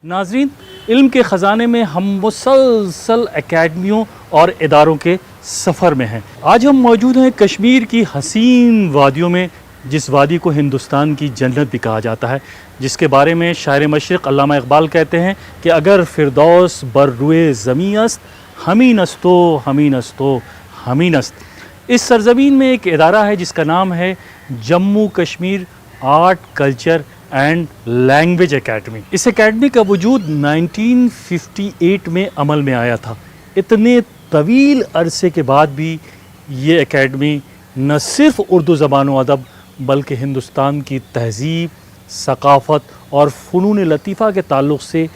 नाज़रीन, इल्म के ख़जाने में हम मुसलसल एकेडमियों और इदारों के सफ़र में हैं। आज हम मौजूद हैं कश्मीर की हसीन वादियों में, जिस वादी को हिंदुस्तान की जन्नत भी कहा जाता है, जिसके बारे में शायर मशरिक़ अल्लामा इक़बाल कहते हैं कि अगर फ़िरदौस बर रुए ज़मीं अस्त, हमी नस्तो हमी नस्तो हमी नस्त। इस सरज़मीन में एक इदारा है जिसका नाम है Jammu Kashmir art culture and language academy. इस एकेडमी का वजूद 1958 में अमल में आया था। इतने तवील अरसे के बाद भी ये एकेडमी न सिर्फ़ उर्दू ज़बान व अदब बल्कि हिंदुस्तान की तहज़ीब, सक़ाफ़त और फ़नून लतीफ़ा के ताल्लुक़ से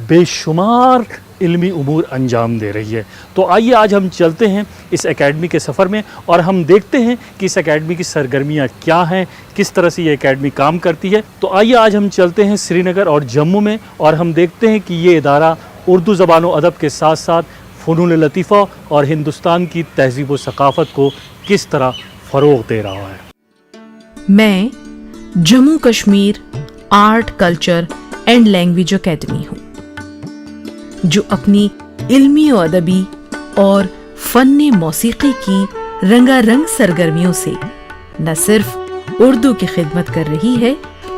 बेशुमार इल्मी उमूर अंजाम दे रही है। तो आइए आज हम चलते हैं इस एकेडमी के सफ़र में और हम देखते हैं कि इस एकेडमी की सरगर्मियाँ क्या हैं, किस तरह से ये एकेडमी काम करती है। तो आइए आज हम चलते हैं श्रीनगर और जम्मू में और हम देखते हैं कि ये इदारा उर्दू ज़बान व अदब के साथ साथ फ़नून लतीफ़ा और हिंदुस्तान की तहज़ीब व सक़ाफ़त को किस तरह फ़रोग़ दे रहा है। मैं Jammu Kashmir art culture and language academy हूँ, जो अपनी इल्मी और अदबी और फ़न्ने मौसीक़ी की रंगारंग सरगर्मियों से न सिर्फ उर्दू की खिदमत कर रही है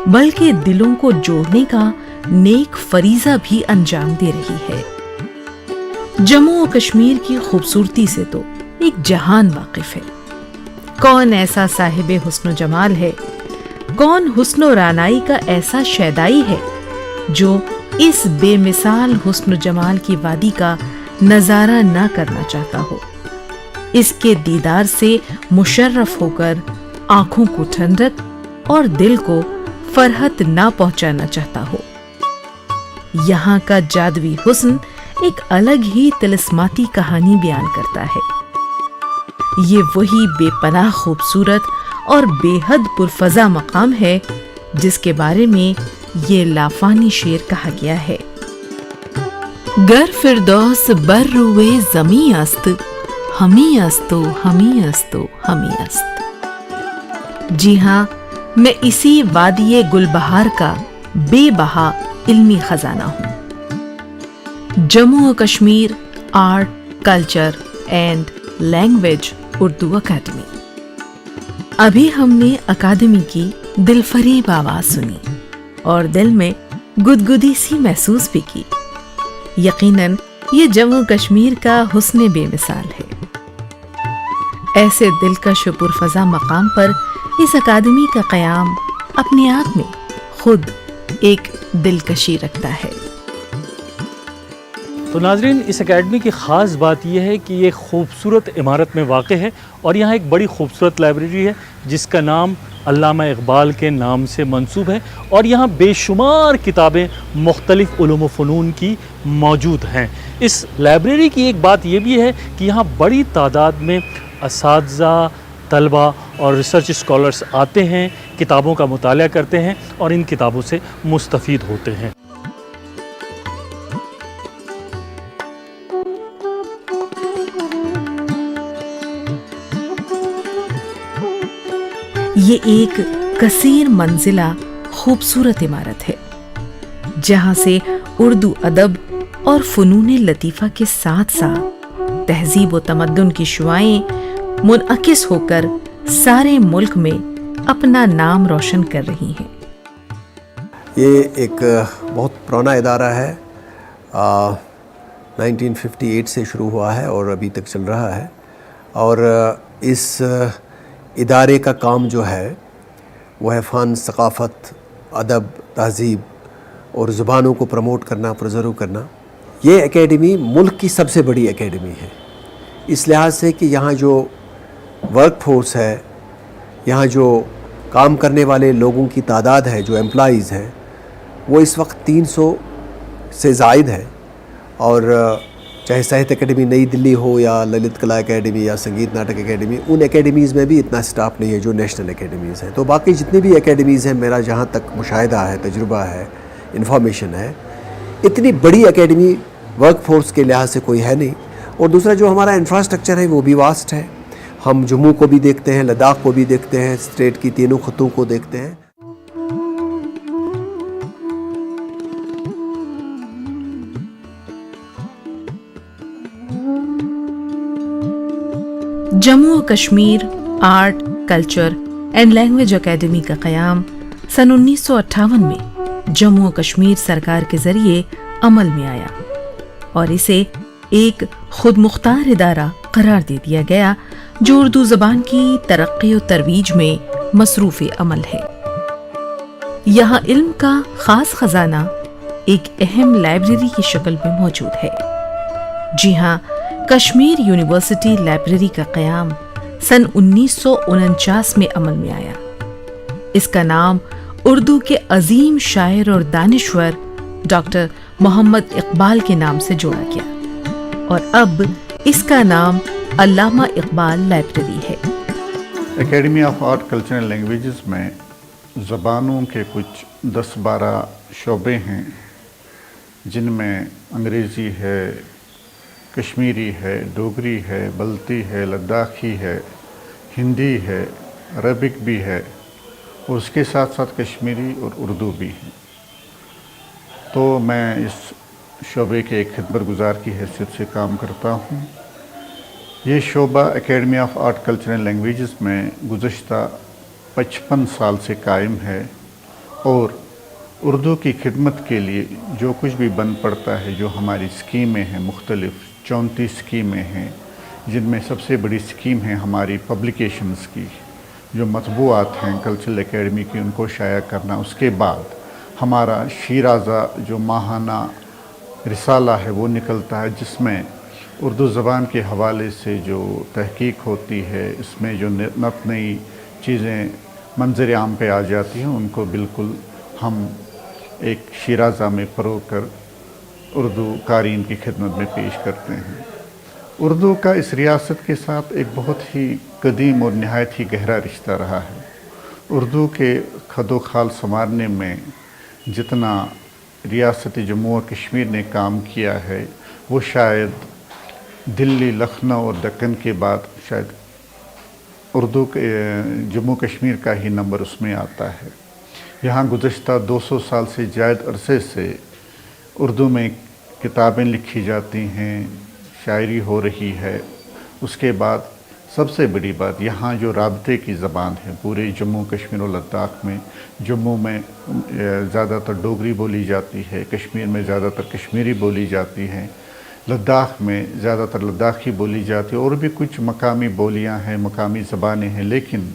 बल्कि दिलों को जोड़ने का नेक फरीज़ा भी अंजाम दे रही है। जम्मू और कश्मीर की खूबसूरती से तो एक जहान वाकिफ़ है। कौन ऐसा साहिब हुस्न जमाल है, कौन हुस्न रानाई का ऐसा शैदाई है जो इस बेमिसाल हुस्न जमाल की वादी का नज़ारा ना करना चाहता हो, इसके दीदार से मुशर्रफ होकर आँखों को ठंडक और दिल को फरहत ना पहुँचाना चाहता हो। यहाँ का जादवी हुस्न एक अलग ही तिलिस्माती कहानी बयान करता है। ये वही बेपनाह खूबसूरत और बेहद पुरफ़ज़ा मकाम है जिसके बारे में ये लाफानी शेर कहा गया है। गर फिरदौस बर रुए ज़मीं अस्त, हमी अस्तो हमी अस्तो हमी अस्त। जी हाँ, मैं इसी वादिये गुलबहार का बेबहा इल्मी खजाना हूँ। जम्मू और Kashmir art culture and language Urdu अकादमी। अभी हमने अकादमी की दिलफरेब आवाज़ सुनी और दिल में गुदगुदी सी महसूस भी की। यकीनन ये जम्मू कश्मीर का हुस्न बेमिसाल है। ऐसे दिलकश पुरफ़ज़ा मकाम पर इस अकादमी का क़याम अपने आप में खुद एक दिलकशी रखता है। तो नाज़रीन, इस एकेडमी की ख़ास बात यह है कि ये खूबसूरत इमारत में वाक़ है और यहाँ एक बड़ी खूबसूरत लाइब्रेरी है जिसका नाम अल्लामा इक़बाल के नाम से मंसूब है और यहाँ बेशुमार किताबें मुख्तलिफ़ उलूम व फ़नून की मौजूद हैं। इस लाइब्रेरी की एक बात ये भी है कि यहाँ बड़ी तादाद में असातिज़ा, तलबा और रिसर्च स्कॉलर्स आते हैं, किताबों का मुताला करते हैं और इन किताबों से मुस्तफ़ीद होते हैं। ये एक कसीर मंजिला खूबसूरत इमारत है जहाँ से उर्दू अदब और फ़नून लतीफ़ा के साथ साथ तहज़ीब व तमद्दुन की शुआएं मुनअकिस होकर सारे मुल्क में अपना नाम रोशन कर रही हैं। ये एक बहुत पुराना इदारा है, 1958 से शुरू हुआ है और अभी तक चल रहा है। और इस इदारे का काम जो है वो है फ़न, सक़ाफ़त, अदब, तहज़ीब और ज़ुबानों को प्रमोट करना, प्रिज़र्व करना। ये एकेडमी मुल्क की सबसे बड़ी एकेडमी है इस लिहाज से कि यहाँ जो वर्क फोर्स है, यहाँ जो काम करने वाले लोगों की तादाद है, जो एम्प्लॉइज़ हैं, वो इस वक्त 300 से ज़ायद है। और चाहे साहित्य एकेडमी नई दिल्ली हो या ललित कला एकेडमी या संगीत नाटक एकेडमी, उन एकेडमीज़ में भी इतना स्टाफ नहीं है जो नेशनल एकेडमीज़ हैं। तो बाकी जितनी भी एकेडमीज़ हैं, मेरा जहाँ तक मुशाहिदा है, तजुर्बा है, इन्फॉर्मेशन है, इतनी बड़ी एकेडमी वर्क फोर्स के लिहाज से कोई है नहीं। और दूसरा जो हमारा इंफ्रास्ट्रक्चर है वो भी वास्ट है। हम जम्मू को भी देखते हैं, लद्दाख को भी देखते हैं, स्टेट की तीनों खत्ों को देखते हैं। जम्मू और Kashmir art culture and language academy का क़याम सन 1958 में जम्मू और कश्मीर सरकार के जरिए अमल में आया और इसे एक खुद मुख्तार इदारा करार दे दिया गया जो उर्दू ज़बान की तरक्की और तरवीज में मसरूफ़ अमल है। यहाँ इल्म का ख़ास ख़जाना एक अहम लाइब्रेरी की शक्ल में मौजूद है। जी हाँ, कश्मीर यूनिवर्सिटी लाइब्रेरी का क़याम सन 1949 में अमल में आया। इसका नाम उर्दू के अजीम शायर और दानिश्वर डॉक्टर मोहम्मद इकबाल के नाम से जोड़ा गया और अब इसका नाम अल्लामा इकबाल लाइब्रेरी है। Academy of art culture and languages में ज़बानों के कुछ 10-12 शोबे हैं जिनमें अंग्रेज़ी है, कश्मीरी है, डोगरी है, बल्ती है, लद्दाखी है, हिंदी है, अरबिक भी है और उसके साथ साथ कश्मीरी और उर्दू भी है। तो मैं इस शोबे के एक खिदमतगुज़ार की हैसियत से काम करता हूँ। ये शोबा academy of art culture and languages में गुज़श्ता 55 साल से कायम है और उर्दू की खिदमत के लिए जो कुछ भी बन पड़ता है, जो हमारी स्कीमें हैं, मुख्तलिफ़ 34 स्कीमें हैं, जिनमें सबसे बड़ी स्कीम है हमारी पब्लिकेशंस की, जो मतबूआत हैं कल्चरल एकेडमी की, उनको शाया करना। उसके बाद हमारा शीराज़ा जो माहाना रिसाला है वो निकलता है, जिसमें उर्दू ज़बान के हवाले से जो तहकीक होती है, इसमें जो नत नई चीज़ें मंजर आम पे आ जाती हैं, उनको बिल्कुल हम एक शीराज़ा में परो कर उर्दू कारीन की खिदमत में पेश करते हैं। उर्दू का इस रियासत के साथ एक बहुत ही कदीम और नहायत ही गहरा रिश्ता रहा है। उर्दू के खदो खाल संवारने में जितना रियासत जम्मू और कश्मीर ने काम किया है, वो शायद दिल्ली, लखनऊ और दक्कन के बाद शायद उर्दू के जम्मू कश्मीर का ही नंबर उसमें आता है। यहाँ गुज़श्ता 200 साल से ज़्यादा अरसे से उर्दू में किताबें लिखी जाती हैं, शायरी हो रही है। उसके बाद सबसे बड़ी बात, यहाँ जो राबते की ज़बान है पूरे जम्मू कश्मीर और लद्दाख में, जम्मू में ज़्यादातर डोगरी बोली जाती है, कश्मीर में ज़्यादातर कश्मीरी बोली जाती है, लद्दाख में ज़्यादातर लद्दाखी बोली जाती है और भी कुछ मकामी बोलियाँ हैं, मकामी ज़बानें हैं, लेकिन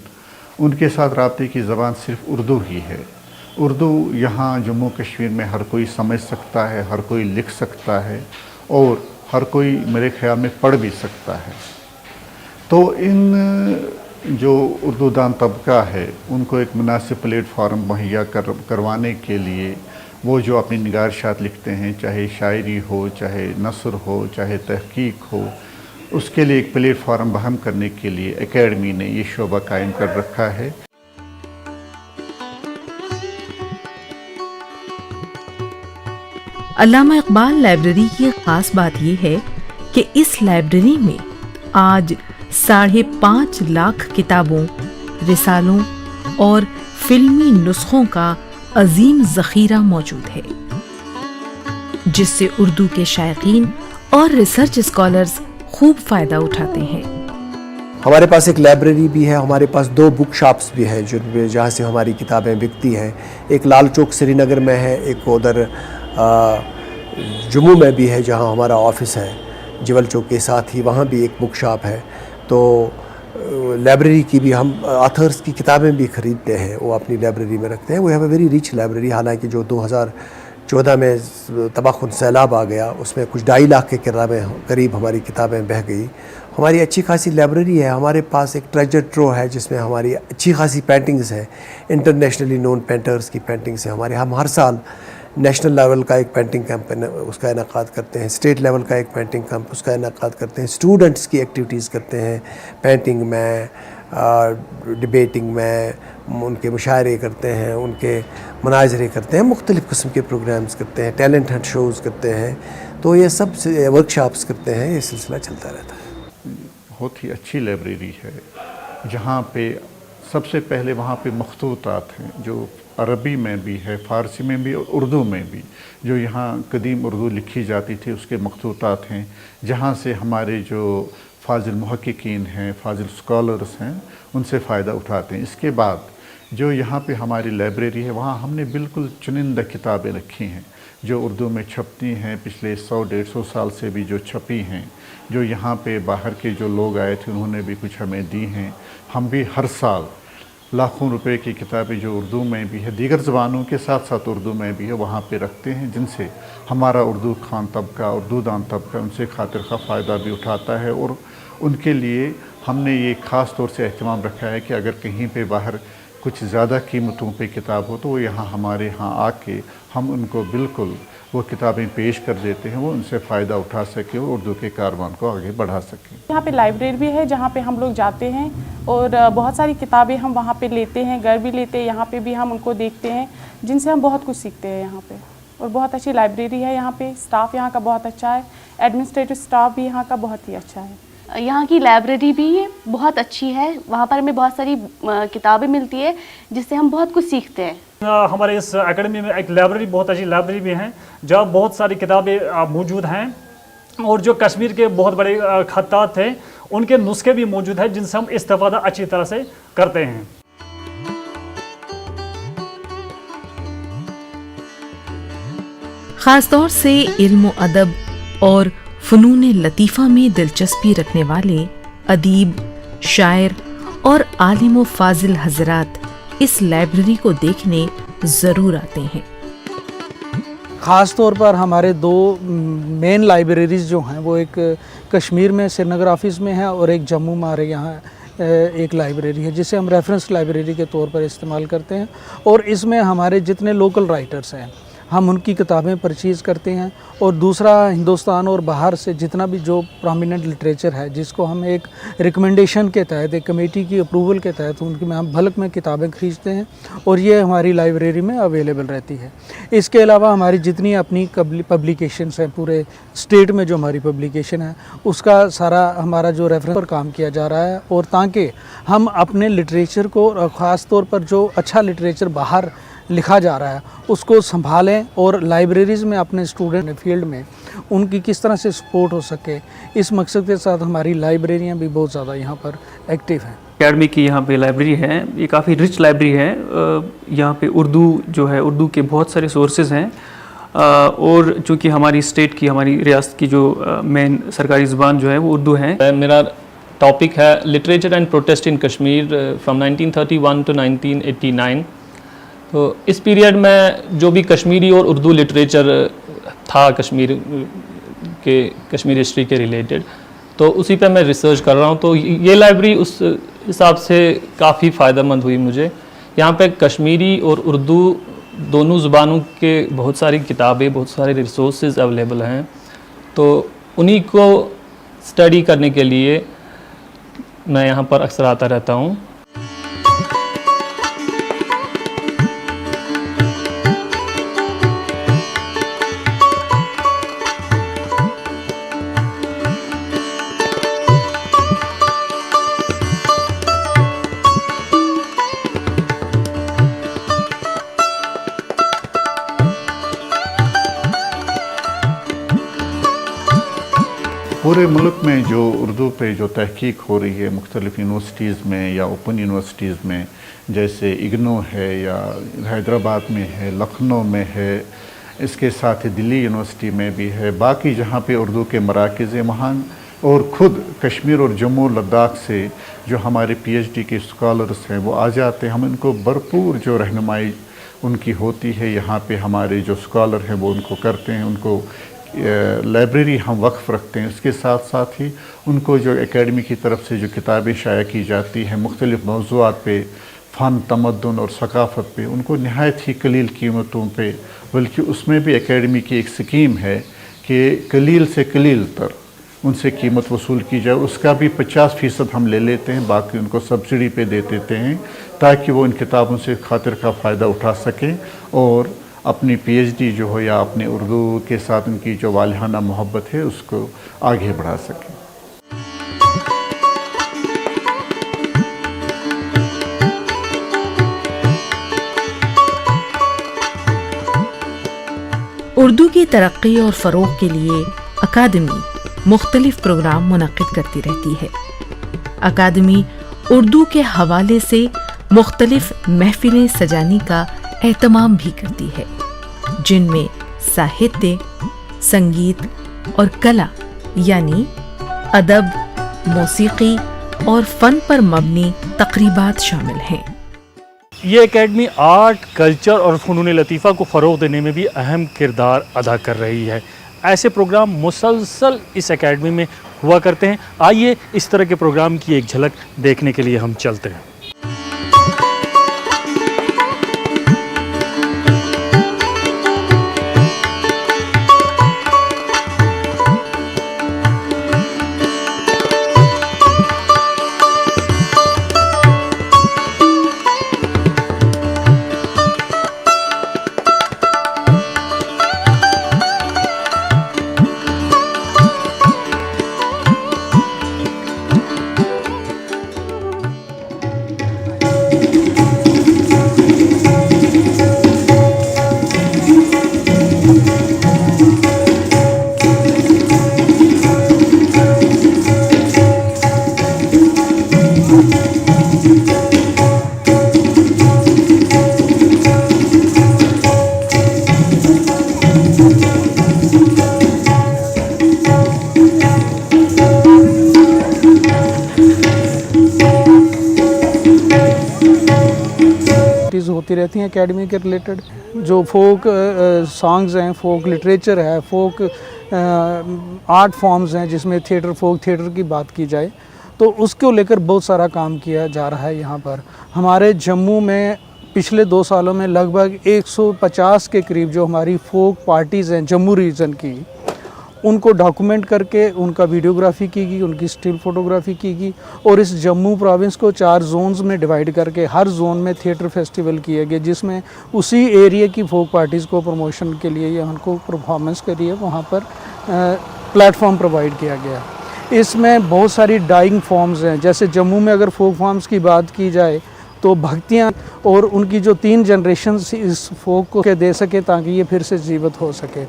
उनके साथ राबते की ज़बान सिर्फ़ उर्दू ही है। उर्दू यहाँ जम्मू कश्मीर में हर कोई समझ सकता है, हर कोई लिख सकता है और हर कोई मेरे ख़्याल में पढ़ भी सकता है। तो इन जो उर्दू दान तबका है, उनको एक मुनासिब प्लेटफार्म मुहैया करवाने के लिए वो जो अपनी निगारशात लिखते हैं, चाहे शायरी हो, चाहे नस्र हो, चाहे तहकीक हो, उसके लिए एक प्लेटफार्म बहम करने के लिए एकेडमी ने ये शोबा कायम कर रखा है। अल्लामा इकबाल लाइब्रेरी की खास बात यह है कि इस लाइब्रेरी में आज 5.5 लाख किताबों, रिसालों और फिल्मी नुस्खों का अजीम ज़ख़ीरा मौजूद है, जिससे उर्दू के शायकीन और रिसर्च स्कॉलर्स खूब फ़ायदा उठाते हैं। हमारे पास एक लाइब्रेरी भी है, हमारे पास 2 बुक शॉप्स भी हैं जहाँ से हमारी किताबें बिकती हैं। एक लाल चौक श्रीनगर में है, एक उधर जम्मू में भी है जहाँ हमारा ऑफिस है, जिवल चौक के साथ ही वहाँ भी एक बुक शॉप है। तो लाइब्रेरी की भी हम ऑथर्स की किताबें भी ख़रीदते हैं, वो अपनी लाइब्रेरी में रखते हैं। We have a very rich library. हालांकि जो 2014 में तबाखुन सैलाब आ गया, उसमें कुछ 2.5 लाख के करीब हमारी किताबें बह गई। हमारी अच्छी खासी लाइब्रेरी है। हमारे पास एक ट्रेजर ट्रो है जिसमें हमारी अच्छी खासी पेंटिंग्स हैं, इंटरनेशनली नोन पेंटर्स की पेंटिंग्स हैं हमारे। हम हर साल नेशनल लेवल का एक पेंटिंग कैंप उसका इनकाद करते हैं, स्टेट लेवल का एक पेंटिंग कैंप उसका इनकाद करते हैं, स्टूडेंट्स की एक्टिविटीज़ करते हैं, पेंटिंग में, डिबेटिंग में, उनके मुशायरे करते हैं, उनके मनाजरे करते हैं, मुख्तलिफ़ किस्म के प्रोग्राम्स करते हैं, टैलेंट हंट शोज़ करते हैं। तो ये सब वर्कशॉप्स करते हैं, ये सिलसिला चलता रहता है। बहुत ही अच्छी लाइब्रेरी है जहाँ पे सबसे पहले वहाँ पे मखतूतात हैं, जो अरबी में भी है, फ़ारसी में भी और उर्दू में भी। जो यहाँ कदीम उर्दू लिखी जाती थी उसके मखतूतात हैं, जहाँ से हमारे जो फाजिल मुहक्किकीन हैं, फाजिल स्कॉलर्स हैं, उनसे फ़ायदा उठाते हैं। इसके बाद जो यहाँ पे हमारी लाइब्रेरी है, वहाँ हमने बिल्कुल चुनिंदा किताबें रखी हैं जो उर्दू में छपती हैं, पिछले 100-150 साल से भी जो छपी हैं, जो यहाँ पे बाहर के जो लोग आए थे उन्होंने भी कुछ हमें दी हैं। हम भी हर साल लाखों रुपए की किताबें जो उर्दू में भी है, दीगर ज़बानों के साथ साथ उर्दू में भी है, वहाँ पे रखते हैं, जिनसे हमारा उर्दू खान तबका, उर्दू दान तबका उनसे खातिर खा फ़ायदा भी उठाता है। और उनके लिए हमने ये ख़ास तौर से एहतमाम रखा है कि अगर कहीं पे बाहर कुछ ज़्यादा कीमतों पे किताब हो तो वो यहाँ हमारे यहाँ आके हम उनको बिल्कुल वो किताबें पेश कर देते हैं, वो उनसे फ़ायदा उठा सके और उर्दू के कारवान को आगे बढ़ा सकें। यहाँ पे लाइब्रेरी भी है जहाँ पे हम लोग जाते हैं और बहुत सारी किताबें हम वहाँ पे लेते हैं, घर भी लेते हैं, यहाँ पे भी हम उनको देखते हैं, जिनसे हम बहुत कुछ सीखते हैं यहाँ पे। और बहुत अच्छी लाइब्रेरी है यहाँ पे, स्टाफ यहाँ का बहुत अच्छा है, एडमिनिस्ट्रेटिव स्टाफ भी यहाँ का बहुत ही अच्छा है। यहाँ की लाइब्रेरी भी बहुत अच्छी है, वहाँ पर हमें बहुत सारी किताबें मिलती है जिससे हम बहुत कुछ सीखते हैं। हमारे इस एकेडमी में एक लाइब्रेरी, बहुत अच्छी लाइब्रेरी भी है जहाँ बहुत सारी किताबें मौजूद हैं और जो कश्मीर के बहुत बड़े खत्तात थे उनके नुस्खे भी मौजूद हैं जिनसे हम इस्तेफादा अच्छी तरह से करते हैं। ख़ास तौर से इल्म व अदब और फ़नून लतीफ़ा में दिलचस्पी रखने वाले अदीब, शायर और आलिम व फाजिल हज़रात इस लाइब्रेरी को देखने ज़रूर आते हैं। ख़ास तौर पर हमारे दो मेन लाइब्रेरीज़ जो हैं वो एक कश्मीर में श्रीनगर ऑफिस में है और एक जम्मू में हमारे यहाँ एक लाइब्रेरी है जिसे हम रेफरेंस लाइब्रेरी के तौर पर इस्तेमाल करते हैं। और इसमें हमारे जितने लोकल राइटर्स हैं हम उनकी किताबें परचेज़ करते हैं। और दूसरा, हिंदुस्तान और बाहर से जितना भी जो प्रोमिनेंट लिटरेचर है जिसको हम एक रिकमेंडेशन के तहत, एक कमेटी की अप्रूवल के तहत उनकी में हम बल्क में किताबें खरीदते हैं और ये हमारी लाइब्रेरी में अवेलेबल रहती है। इसके अलावा हमारी जितनी अपनी पब्लिकेशंस हैं, पूरे स्टेट में जो हमारी पब्लिकेशन है उसका सारा हमारा जो रेफरेंस पर काम किया जा रहा है। और ताकि हम अपने लिटरेचर को, ख़ास तौर पर जो अच्छा लिटरेचर बाहर लिखा जा रहा है उसको संभालें और लाइब्रेरीज़ में अपने स्टूडेंट फील्ड में उनकी किस तरह से सपोर्ट हो सके, इस मकसद के साथ हमारी लाइब्रेरियां भी बहुत ज़्यादा यहाँ पर एक्टिव हैं। एकेडमी की यहाँ पे लाइब्रेरी है, ये काफ़ी रिच लाइब्रेरी है। यहाँ पे उर्दू जो है, उर्दू के बहुत सारे सोर्सेज हैं और चूँकि हमारी स्टेट की, हमारी रियासत की जो मेन सरकारी ज़ुबान जो है वो उर्दू है। मेरा टॉपिक है literature and protest in Kashmir from 1931 to 1989। तो इस पीरियड में जो भी कश्मीरी और उर्दू लिटरेचर था कश्मीर हिस्ट्री के रिलेटेड, तो उसी पे मैं रिसर्च कर रहा हूँ। तो ये लाइब्रेरी उस हिसाब से काफ़ी फ़ायदेमंद हुई मुझे। यहाँ पे कश्मीरी और उर्दू दोनों ज़ुबानों के बहुत सारी किताबें, बहुत सारे रिसोर्सेज अवेलेबल हैं, तो उन्हीं को स्टडी करने के लिए मैं यहाँ पर अक्सर आता रहता हूँ। पूरे मुल्क में जो उर्दू पे जो तहकीक हो रही है मुख्तलिफ़ यूनिवर्सिटीज़ में या ओपन यूनिवर्सिटीज़ में, जैसे इग्नो है या हैदराबाद में है, लखनऊ में है, इसके साथ ही दिल्ली यूनिवर्सिटी में भी है, बाकी जहाँ पे उर्दू के मराकज़ हैं वहाँ, और ख़ुद कश्मीर और जम्मू लद्दाख से जो हमारे PhD के स्कॉलर्स हैं वो आ जाते हैं। हम इनको भरपूर जो रहनुमाई उनकी होती है, यहाँ पे हमारे जो स्कॉलर हैं वो उनको करते हैं, उनको लाइब्रेरी हम वक्फ रखते हैं। इसके साथ साथ ही उनको जो एकेडमी की तरफ से जो किताबें शाया की जाती हैं मुख्तलिफ़ मौज़ूआत पे, फ़न, तमद्दुन और सकाफ़त पे, उनको नहायत ही कलील कीमतों पे, बल्कि उसमें भी एकेडमी की एक स्कीम है कि कलील से कलील तर उनसे कीमत वसूल की जाए। उसका भी 50% हम ले लेते हैं, बाकी उनको सब्सिडी पे दे देते हैं ताकि वो इन किताबों से खातिर का फ़ायदा उठा सकें और अपनी PhD जो हो या अपने उर्दू के साथ उनकी जो वालिहाना मोहब्बत है उसको आगे बढ़ा सकें। उर्दू की तरक्की और फ़रोग़ के लिए अकादमी मुख्तलिफ प्रोग्राम मुनक्किद करती रहती है। अकादमी उर्दू के हवाले से मुख्तलिफ महफिलें सजाने का एहतमाम भी करती है, जिनमें साहित्य, संगीत और कला यानी अदब, मौसीकी और फ़न पर मबनी तकरीबात शामिल हैं। ये एकेडमी आर्ट, कल्चर और फ़नून लतीफ़ा को फ़रोग़ देने में भी अहम किरदार अदा कर रही है। ऐसे प्रोग्राम मुसलसल इस एकेडमी में हुआ करते हैं। आइए इस तरह के प्रोग्राम की एक झलक देखने के लिए हम चलते हैं। होती रहती हैं एकेडमी के रिलेटेड। जो फोक सॉन्ग्स हैं, फोक लिटरेचर है, फोक आर्ट फॉर्म्स हैं, जिसमें थिएटर, फोक थिएटर की बात की जाए तो उसको लेकर बहुत सारा काम किया जा रहा है। यहाँ पर हमारे जम्मू में पिछले 2 सालों में लगभग 150 के करीब जो हमारी फोक पार्टीज़ हैं जम्मू रीजन की, उनको डॉक्यूमेंट करके उनका वीडियोग्राफी की गई, उनकी स्टिल फोटोग्राफी की गई और इस जम्मू प्रोविंस को 4 जोन्स में डिवाइड करके हर जोन में थिएटर फेस्टिवल किए गए, जिसमें उसी एरिया की फोक पार्टीज़ को प्रमोशन के लिए या उनको परफॉर्मेंस के लिए वहाँ पर प्लेटफॉर्म प्रोवाइड किया गया। इसमें बहुत सारी डाइंग फॉर्म्स हैं। जैसे जम्मू में अगर फोक फॉर्म्स की बात की जाए तो भक्तियाँ और उनकी जो 3 जनरेशन इस फोक को दे सके ताकि ये फिर से जीवित हो सके।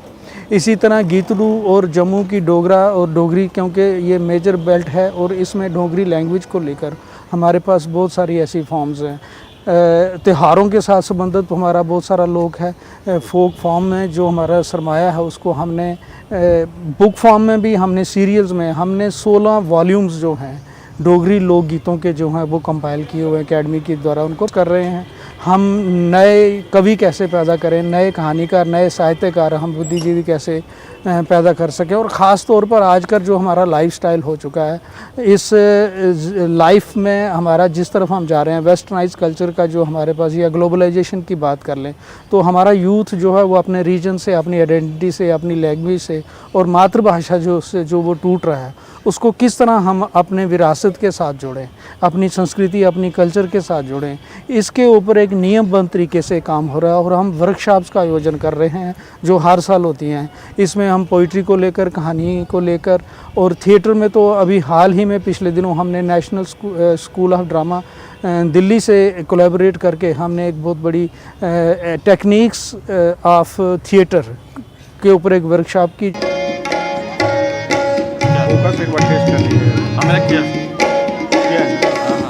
इसी तरह गीतड़ू और जम्मू की डोगरा और डोगरी, क्योंकि ये मेजर बेल्ट है और इसमें डोगरी लैंग्वेज को लेकर हमारे पास बहुत सारी ऐसी फॉर्म्स हैं। त्योहारों के साथ संबंधित हमारा बहुत सारा लोग है। फोक फॉर्म में जो हमारा सरमाया है उसको हमने बुक फॉर्म में भी, हमने सीरियल्स में हमने 16 वॉल्यूम्स जो हैं डोगरी लोक गीतों के जो हैं वो कंपाइल किए हुए एकेडमी के द्वारा उनको कर रहे हैं। हम नए कवि कैसे पैदा करें, नए कहानीकार, नए साहित्यकार हम बुद्धिजीवी कैसे पैदा कर सकें, और ख़ास तौर पर आजकल जो हमारा लाइफस्टाइल हो चुका है, इस लाइफ में हमारा जिस तरफ हम जा रहे हैं, वेस्टर्नाइज कल्चर का जो हमारे पास, या ग्लोबलाइजेशन की बात कर लें तो हमारा यूथ जो है वो अपने रीजन से, अपनी आइडेंटिटी से, अपनी लैंग्वेज से और मातृभाषा जो वो टूट रहा है, उसको किस तरह हम अपने विरासत के साथ जोड़ें, अपनी संस्कृति, अपनी कल्चर के साथ जोड़ें, इसके ऊपर एक नियमबद्ध तरीके से काम हो रहा है। और हम वर्कशॉप्स का आयोजन कर रहे हैं जो हर साल होती हैं। इसमें हम पोइट्री को लेकर, कहानी को लेकर, और थिएटर में तो अभी हाल ही में पिछले दिनों हमने national school of drama Delhi से कोलैबोरेट करके हमने एक बहुत बड़ी टेक्निक्स ऑफ थिएटर के ऊपर एक वर्कशॉप की।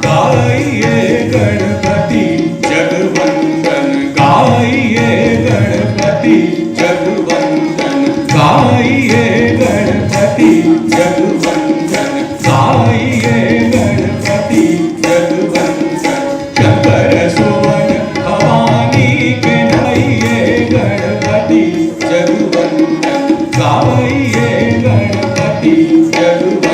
गाइए गणपति जगवंदन, गाइए गणपति जगवंदन, गाइए गणपति जगवंदन, गाइए गणपति जगवंदन, शंकर सुवन भवानी के गाइए गणपति जगवंदन, गाइए गणपति जगवंदन।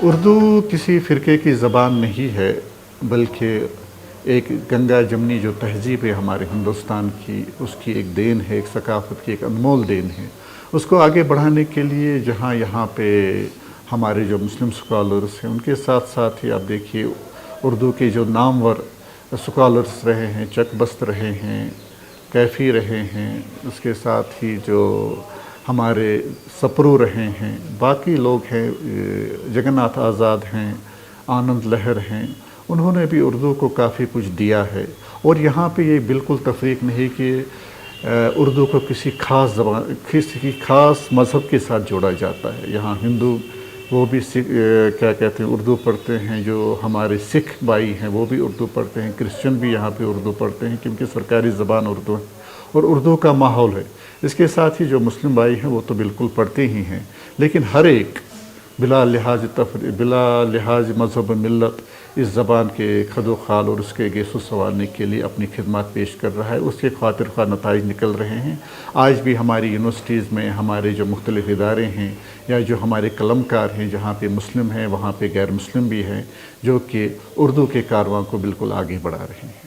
اردو کسی فرقے کی زبان نہیں ہے، بلکہ ایک گنگا جمنی جو تہذیب ہے ہمارے ہندوستان کی، اس کی ایک دین ہے، ایک ثقافت کی ایک انمول دین ہے۔ اس کو آگے بڑھانے کے لیے جہاں یہاں پہ ہمارے جو مسلم سکالرس ہیں، ان کے ساتھ ساتھ ہی آپ دیکھیے اردو کے جو نامور سکالرس رہے ہیں، چک بست رہے ہیں، کیفی رہے ہیں، اس کے ساتھ ہی جو ہمارے سپرو رہے ہیں، باقی لوگ ہیں، جگن ناتھ آزاد ہیں، آنند لہر ہیں، انہوں نے بھی اردو کو کافی کچھ دیا ہے۔ اور یہاں پہ یہ بالکل تفریق نہیں کہ اردو کو کسی خاص زبان، کسی خاص مذہب کے ساتھ جوڑا جاتا ہے۔ یہاں ہندو وہ بھی کیا کہتے ہیں اردو پڑھتے ہیں، جو ہمارے سکھ بھائی ہیں وہ بھی اردو پڑھتے ہیں، کرسچن بھی یہاں پہ اردو پڑھتے ہیں کیونکہ سرکاری زبان اردو ہے اور اردو کا ماحول ہے۔ اس کے ساتھ ہی جو مسلم بھائی ہیں وہ تو بالکل پڑھتے ہی ہیں، لیکن ہر ایک بلا لحاظ مذہب و ملت اس زبان کے خد و خال اور اس کے گیسو سنوارنے کے لیے اپنی خدمات پیش کر رہا ہے، اس کے خاطر خواہ نتائج نکل رہے ہیں۔ آج بھی ہماری یونیورسٹیز میں ہمارے جو مختلف ادارے ہیں یا جو ہمارے قلم کار ہیں، جہاں پہ مسلم ہیں وہاں پہ غیر مسلم بھی ہیں، جو کہ اردو کے کارواں کو بالکل آگے بڑھا رہے ہیں۔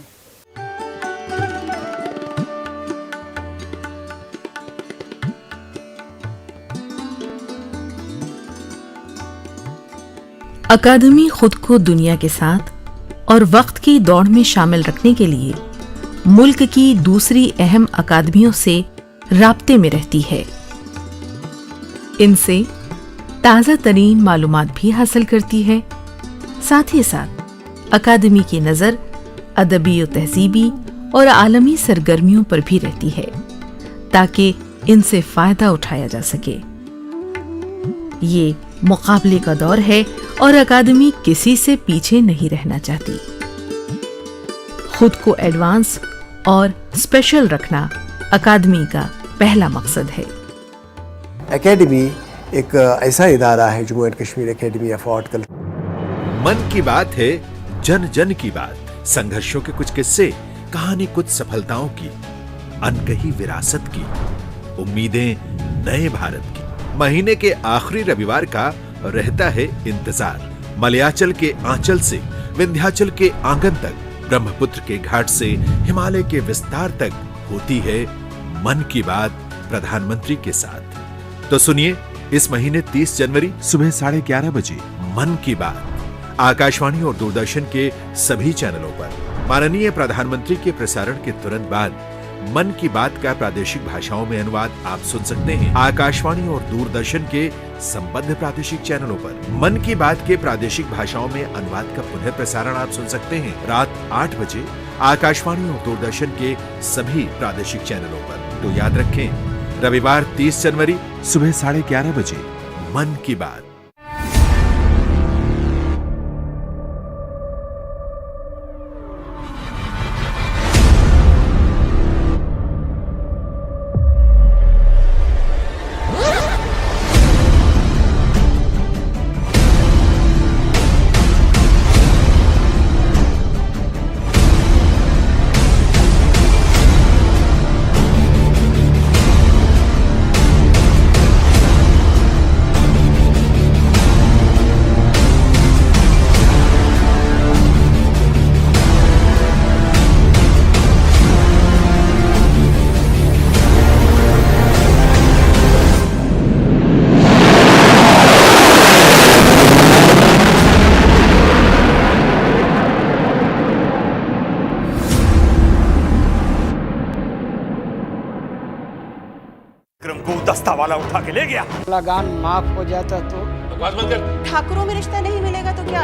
اکادمی خود کو دنیا کے ساتھ اور وقت کی دوڑ میں شامل رکھنے کے لیے ملک کی دوسری اہم اکادمیوں سے رابطے میں رہتی ہے۔ ان سے تازہ ترین معلومات بھی حاصل کرتی ہے، ساتھ ہی ساتھ اکادمی کی نظر ادبی و تہذیبی اور عالمی سرگرمیوں پر بھی رہتی ہے تاکہ ان سے فائدہ اٹھایا جا سکے۔ یہ مقابلے کا دور ہے اور اکادمی کسی سے پیچھے نہیں رہنا چاہتی۔ خود کو ایڈوانس اور اسپیشل رکھنا اکادمی کا پہلا مقصد ہے۔ اکیڈمی ایک ایسا ادارہ ہے، Jammu and Kashmir academy of art culture. من کی بات ہے، جن جن کی بات، سنگھرشوں کے کچھ قصے، کہانی کچھ سفلتاؤں کی، انکہی وراثت کی، امیدیں نئے بھارت کی۔ مہینے کے آخری رویوار کا رہتا ہے انتظار۔ ملیاچل کے آنچل سے وندھیاچل کے آنگن تک، برہم پتر کے گھاٹ سے ہمالیہ کے وستار تک ہوتی ہے من کی بات پردھان منتری کے ساتھ۔ تو سنیے اس مہینے 30 جنوری صبح 11:30 بجے من کی بات آکاشوانی اور دوردرشن کے سبھی چینلوں پر۔ ماننیہ پردھان منتری کے پرسارن کے ترنت بعد من کی بات کا پرادیشک بھاشاؤں میں انواد آپ سن سکتے ہیں آکاشوانی اور دوردرشن کے سمبدھ پرادیشک چینلوں پر۔ من کی بات کے پرادیشک بھاشاؤں میں انواد کا پنہ پرسارن آپ سن سکتے ہیں رات 8 بجے آکاشوانی اور دوردرشن کے سبھی پرادیشک چینلوں پر۔ تو یاد رکھیں، رویوار 30 جنوری صبح 11:30 بجے من کی بات۔ والا اٹھا کے لے گیا۔ لگان معاف ہو جاتا تو ٹھاکروں میں رشتہ نہیں ملے گا تو کیا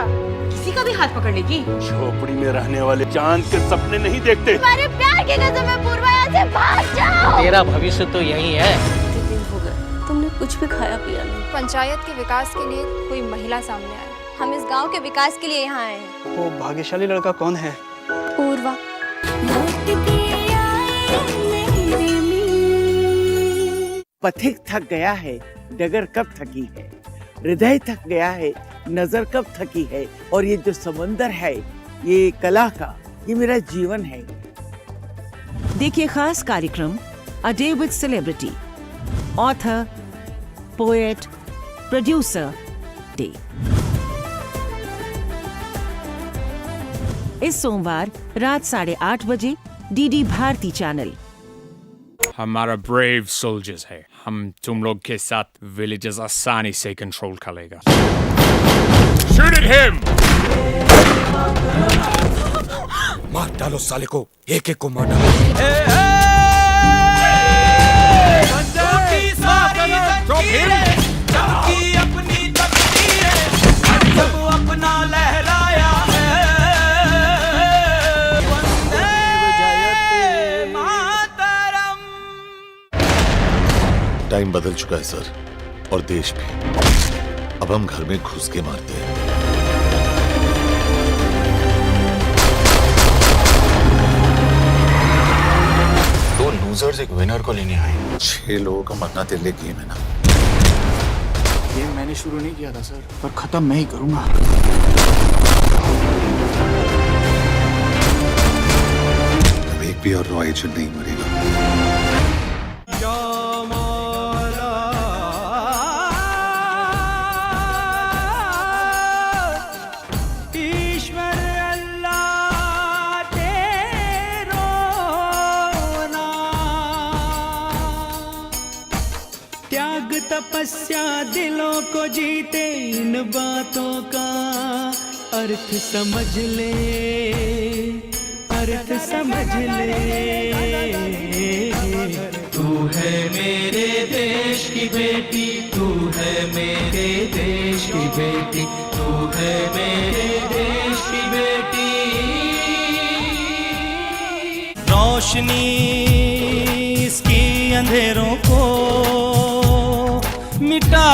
کسی کا بھی ہاتھ پکڑ لے گی؟ جھوپڑی میں رہنے والے چاند کے سپنے نہیں دیکھتے۔ تمہارے پیار کی قسم ہے پوروا، یہاں سے بھاگ جاؤ۔ تیرا بھویشیہ تو یہی ہے۔ کتنے دن ہو گئے تم نے کچھ بھی کھایا پیا نہیں۔ پنچایت کے وکاس کے لیے کوئی مہیلا سامنے آئے، ہم اس گاؤں کے وکاس کے لیے یہاں آئے ہیں۔ وہ بھاگیشالی لڑکا کون ہے؟ پوروا۔ پتھک تھک گیا ہے، ڈگر کب تھکی ہے، ہردے تھک گیا ہے، نظر کب تھکی ہے، اور یہ جو سمندر ہے یہ کلا کا، یہ میرا جیون ہے۔ دیکھیے خاص کارکرم A Day with Celebrity، author, poet, producer day. इस सोमवार रात 8:30 बजे डीडी भारती चैनल। हमारा ब्रेव सोल्जर्स है, हम तुम लोग के साथ विलेजेस आसानी से कंट्रोल कर लेगा। Shoot at him! मार डालो साले को, एक एक को मार डालो। टाइम बदल चुका है सर, और देश भी। अब हम घर में घुस के मारते हैं। दो लूजर्स एक विनर को लेने आए। 6 लोगों का मरना दिल ले गेम है ना। गेम मैंने शुरू नहीं किया था सर, पर खत्म मैं ही करूंगा। अब एक भी और रॉ एजेंट नहीं मरेगा। तपस्या दिलों को जीते, इन बातों का अर्थ समझ ले, अर्थ समझ ले। तू है मेरे देश की बेटी, तू है मेरे देश की बेटी, तू है मेरे देश की बेटी। रोशनी इसकी अंधेरों को मिटा